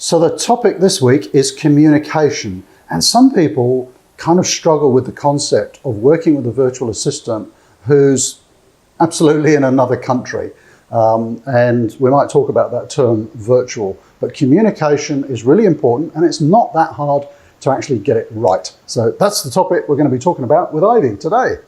So the topic this week is communication, and some people kind of struggle with the concept of working with a virtual assistant who's absolutely in another country. And we might talk about that term virtual, but communication is really important and it's not that hard to actually get it right. So that's the topic we're going to be talking about with Ivy today.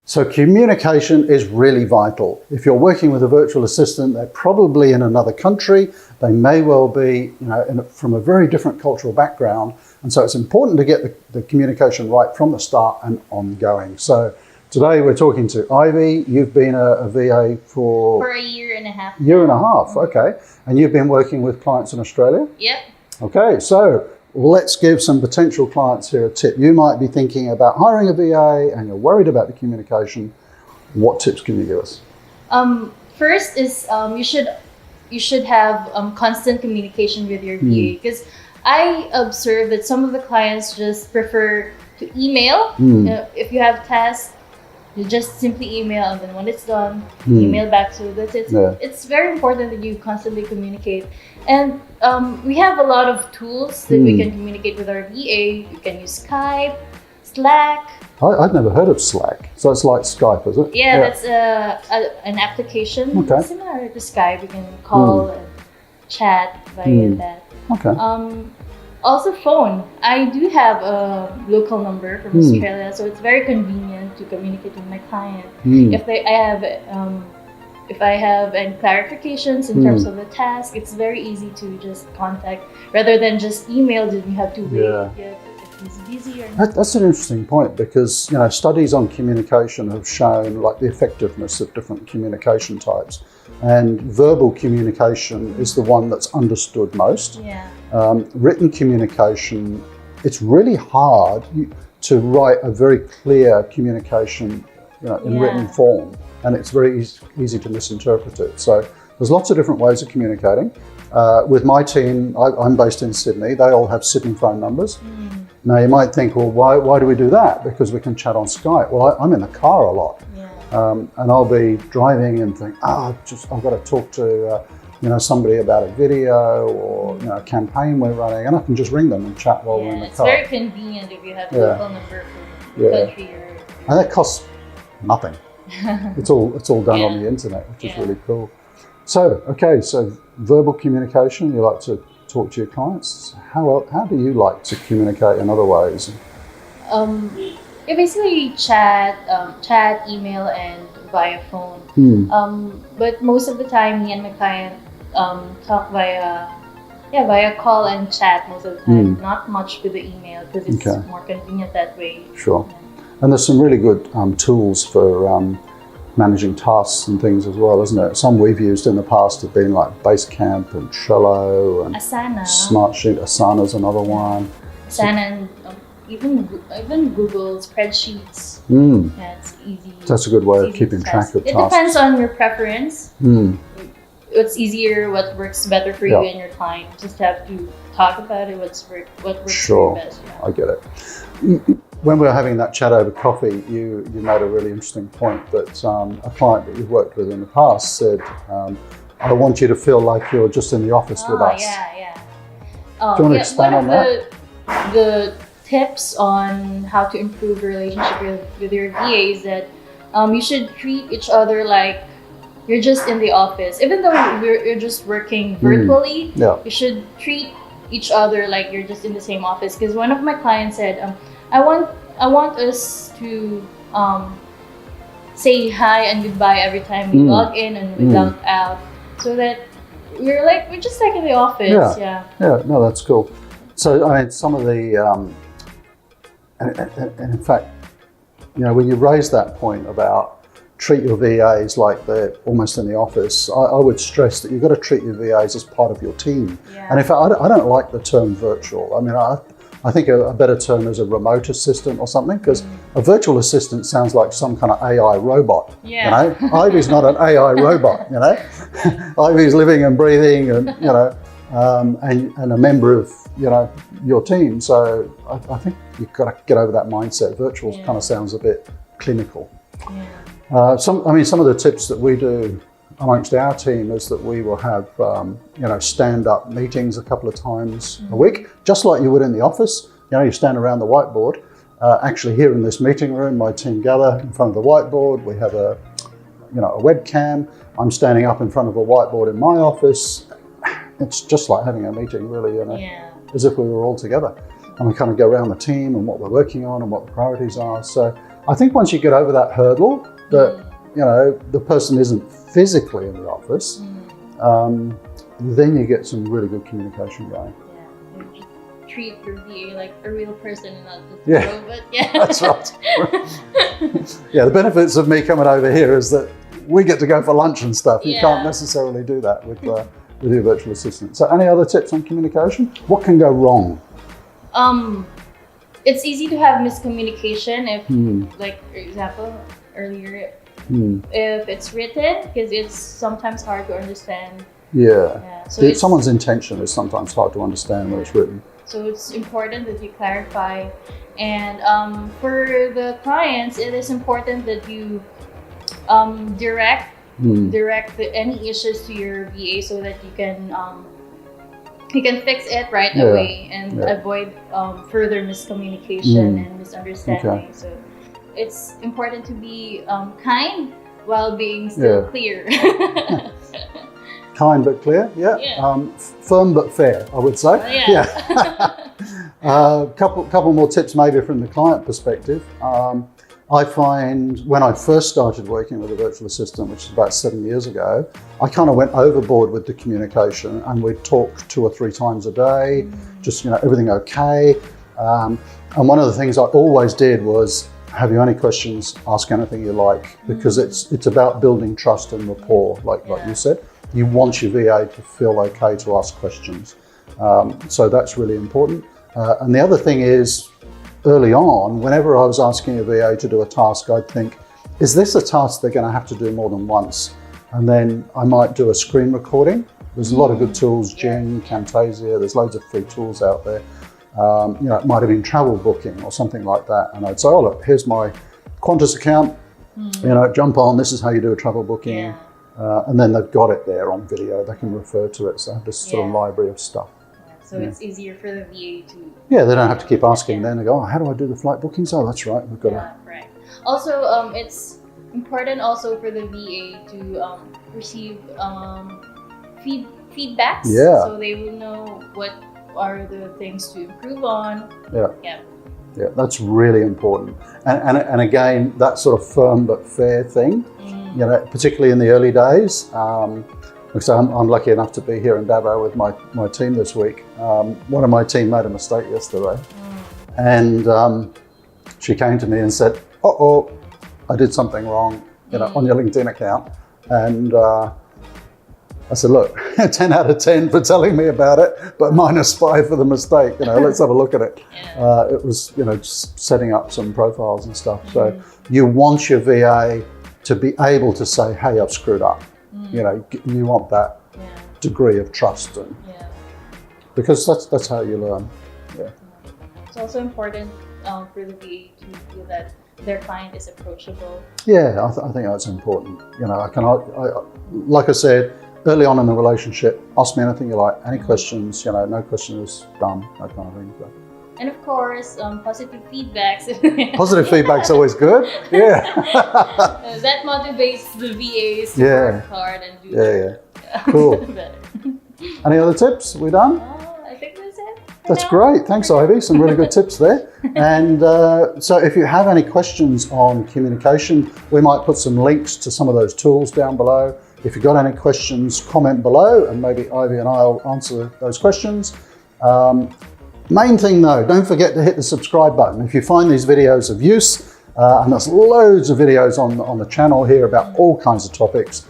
So communication is really vital. If you're working with a virtual assistant, they're probably in another country. They may well be, from a very different cultural background. And so it's important to get the communication right from the start and ongoing. So today we're talking to Ivy. You've been a VA for a year and a half. Year and a half, okay. And you've been working with clients in Australia? Yep. Okay, so let's give some potential clients here a tip. You might be thinking about hiring a VA and you're worried about the communication. What tips can you give us? First is you should have constant communication with your VA, because I observe that some of the clients just prefer to email. If you have tasks, you just simply email, and then when it's done, email back. So that's it. Yeah. It's very important that you constantly communicate. And we have a lot of tools that we can communicate with our VA. You can use Skype, Slack. I'd never heard of Slack. So it's like Skype, is it? Yeah, that's an application similar to Skype. You can call and chat via that. Okay. Also phone. I do have a local number from Australia, so it's very convenient to communicate with my client. If I have any clarifications in terms of the task, it's very easy to just contact rather than just email. Then you have to wait if he's busy or not. That's an interesting point, because studies on communication have shown like the effectiveness of different communication types, and verbal communication is the one that's understood most. Yeah. Written communication, it's really hard to write a very clear communication in written form, and it's very easy to misinterpret it. So there's lots of different ways of communicating. With my team, I'm based in Sydney. They all have Sydney phone numbers. Now you might think, well, why do we do that? Because we can chat on Skype. Well, I'm in the car a lot, and I'll be driving and think, I've got to talk to somebody about a video or a campaign we're running, and I can just ring them and chat while we're in the car. It's very convenient if you have a local number from the country. And that costs nothing. It's all done on the internet, which is really cool. So verbal communication, you like to talk to your clients. How do you like to communicate in other ways? Basically chat, email, and via phone. But most of the time, me and my client talk via call and chat most of the time. Not much with the email, because it's more convenient that way. Sure. And there's some really good tools for managing tasks and things as well, isn't it? Some we've used in the past have been like Basecamp and Trello and Asana. Smartsheet. Asana's another one. Asana and even Google spreadsheets. Yeah, it's easy. That's a good way of keeping track of tasks. It depends on your preference. What's easier, what works better for you and your client. You just have to talk about it, what works for you best. I get it. When we were having that chat over coffee, you made a really interesting point that a client that you've worked with in the past said, I want you to feel like you're just in the office with us. Yeah. Do you want to expand on that? The tips on how to improve your relationship with your VA is that you should treat each other like you're just in the office. Even though you're just working virtually, you should treat each other like you're just in the same office. Because one of my clients said, I want us to say hi and goodbye every time we log in and we log out, so that we're just like in the office. Yeah. No, that's cool. So I mean, some of the and in fact, when you raise that point about treat your VAs like they're almost in the office, I would stress that you've got to treat your VAs as part of your team. And in fact, I don't like the term virtual. I mean, I think a better term is a remote assistant or something, because a virtual assistant sounds like some kind of AI robot. Ivy's not an AI robot. Ivy's living and breathing, and and a member of your team. So I think you've got to get over that mindset. Virtual kind of sounds a bit clinical. Yeah. Some of the tips that we do amongst our team is that we will have stand-up meetings a couple of times a week, just like you would in the office. You stand around the whiteboard. Actually, here in this meeting room, my team gather in front of the whiteboard. We have a webcam. I'm standing up in front of a whiteboard in my office. It's just like having a meeting, really, as if we were all together. And we kind of go around the team and what we're working on and what the priorities are. So I think once you get over that hurdle, that the person isn't physically in the office, then you get some really good communication going. Yeah, you just treat your VA like a real person and not just a robot. Yeah, that's right. Yeah, the benefits of me coming over here is that we get to go for lunch and stuff. You can't necessarily do that with your virtual assistant. So any other tips on communication? What can go wrong? It's easy to have miscommunication if, like, for example, earlier, if it's written, because it's sometimes hard to understand. Yeah. So someone's intention is sometimes hard to understand when it's written. So it's important that you clarify. And for the clients, it is important that you direct any issues to your VA so that you can fix it right away and avoid further miscommunication and misunderstanding. Okay. So it's important to be kind while being still clear. Kind but clear, firm but fair, I would say. Couple more tips maybe from the client perspective. I find when I first started working with a virtual assistant, which is about 7 years ago, I kind of went overboard with the communication, and we'd talk 2 or 3 times a day, just, everything okay. And one of the things I always did was, have you any questions, ask anything you like, because it's about building trust and rapport, like you said. You want your VA to feel okay to ask questions. So that's really important. And the other thing is, early on, whenever I was asking a VA to do a task, I'd think, is this a task they're going to have to do more than once? And then I might do a screen recording. There's a lot of good tools, Jing, Camtasia, there's loads of free tools out there. It might have been travel booking or something like that. And I'd say, oh, look, here's my Qantas account, jump on, this is how you do a travel booking. Yeah. And then they've got it there on video, they can refer to it. So I have this sort of library of stuff. So it's easier for the VA to... Yeah, they don't have to keep asking then. They go, oh, how do I do the flight bookings? Oh, that's right, we've got to... Right. Also, it's important also for the VA to receive feedbacks. Yeah. So they will know what are the things to improve on. Yeah, that's really important. And again, that sort of firm but fair thing, particularly in the early days. So I'm lucky enough to be here in Davao with my team this week. One of my team made a mistake yesterday, and she came to me and said, "Uh-oh, I did something wrong, on your LinkedIn account." And I said, "Look, 10 out of 10 for telling me about it, but -5 for the mistake. Let's have a look at it." It was, just setting up some profiles and stuff. So you want your VA to be able to say, "Hey, I've screwed up." You want that degree of trust, and because that's how you learn. It's also important for the VA to feel that their client is approachable. Yeah, I think that's important. Like I said, early on in the relationship, ask me anything you like, any questions. No question is dumb, that kind of thing. So. And of course, positive feedbacks. Positive feedback's always good. Yeah. That motivates the VAs to work hard and do Cool. better. Any other tips? We done? I think that's it. That's great. Thanks, Ivy. Some really good tips there. And so if you have any questions on communication, we might put some links to some of those tools down below. If you've got any questions, comment below, and maybe Ivy and I will answer those questions. Main thing though, don't forget to hit the subscribe button. If you find these videos of use, and there's loads of videos on the channel here about all kinds of topics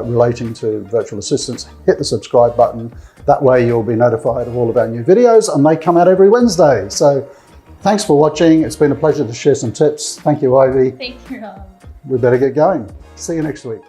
relating to virtual assistants, hit the subscribe button. That way you'll be notified of all of our new videos, and they come out every Wednesday. So thanks for watching. It's been a pleasure to share some tips. Thank you, Ivy. Thank you, Rob. We better get going. See you next week.